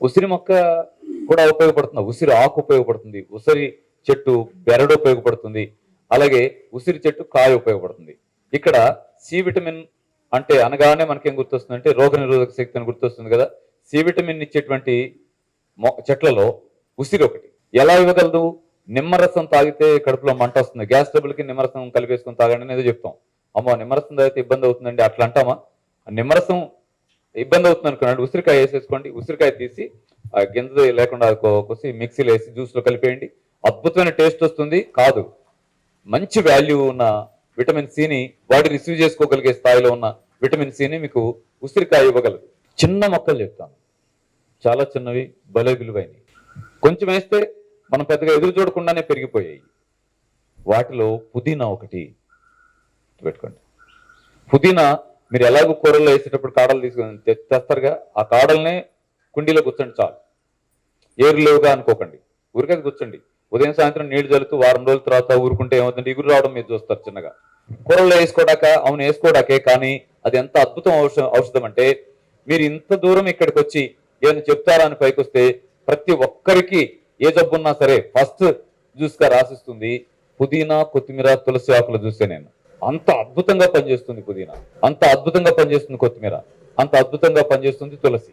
ఉసిరి మొక్క కూడా ఉపయోగపడుతుంది, ఉసిరి ఆకు ఉపయోగపడుతుంది, ఉసిరి చెట్టు బెరడు ఉపయోగపడుతుంది, అలాగే ఉసిరి చెట్టు కాయ ఉపయోగపడుతుంది. ఇక్కడ సి విటమిన్ అంటే అనగానే మనకేం గుర్తొస్తుంది అంటే రోగ నిరోధక శక్తి అని గుర్తొస్తుంది కదా. సి విటమిన్ ఇచ్చేటువంటి చెట్లలో ఉసిరి ఒకటి. ఎలా ఇవ్వగలదు? నిమ్మరసం తాగితే కడుపులో మంట వస్తుంది, గ్యాస్ ట్రబుల్కి నిమ్మరసం కలిపేసుకుని తాగండి అని ఏదో చెప్తాం. అమ్మో నిమ్మరసం తాగితే ఇబ్బంది అవుతుందండి అట్లా అంటామా? నిమ్మరసం ఇబ్బంది అవుతుంది అనుకున్నాడు, ఉసిరికాయ వేసేసుకోండి. ఉసిరికాయ తీసి ఆ గింజ లేకుండా కోసి మిక్సీలో వేసి జ్యూస్లో కలిపేయండి, అద్భుతమైన టేస్ట్ వస్తుంది. కాదు, మంచి వాల్యూ ఉన్న విటమిన్ సిని బాడీ రిసీవ్ చేసుకోగలిగే స్థాయిలో ఉన్న విటమిన్ సిని మీకు ఉసిరికాయ ఇవ్వగలదు. చిన్న మొక్కలు చెప్తాను, చాలా చిన్నవి, భలే విలువైనవి. కొంచెం వేస్తే మనం పెద్దగా ఎదురు చూడకుండానే పెరిగిపోయాయి. వాటిలో పుదీనా ఒకటి పెట్టుకోండి. పుదీనా మీరు ఎలాగో కూరల్లో వేసేటప్పుడు కాడలు తీసుకొని తెస్తారుగా, ఆ కాడల్నే కుండీలో కూర్చోండి చాలు. ఏరు లేవుగా అనుకోకండి, ఊరికే కూర్చోండి. ఉదయం సాయంత్రం నీళ్లు చల్లుతూ వారం రోజుల తర్వాత ఊరుకుంటే ఏమవుతుంది, ఇగురు రావడం మీరు చూస్తారు చిన్నగా. కూరల్లో వేసుకోడాక అవును వేసుకోడాకే, కానీ అది ఎంత అద్భుతం ఔషధం అంటే మీరు ఇంత దూరం ఇక్కడికి వచ్చి ఏమైనా చెప్తారా అని పైకి వస్తే ప్రతి ఒక్కరికి ఏ జబ్బున్నా సరే ఫస్ట్ జ్యూస్గా రాసిస్తుంది పుదీనా, కొత్తిమీర, తులసి ఆకుల జ్యూసే. నేను అంత అద్భుతంగా పనిచేస్తుంది పుదీనా, అంత అద్భుతంగా పనిచేస్తుంది కొత్తిమీర, అంత అద్భుతంగా పనిచేస్తుంది తులసి.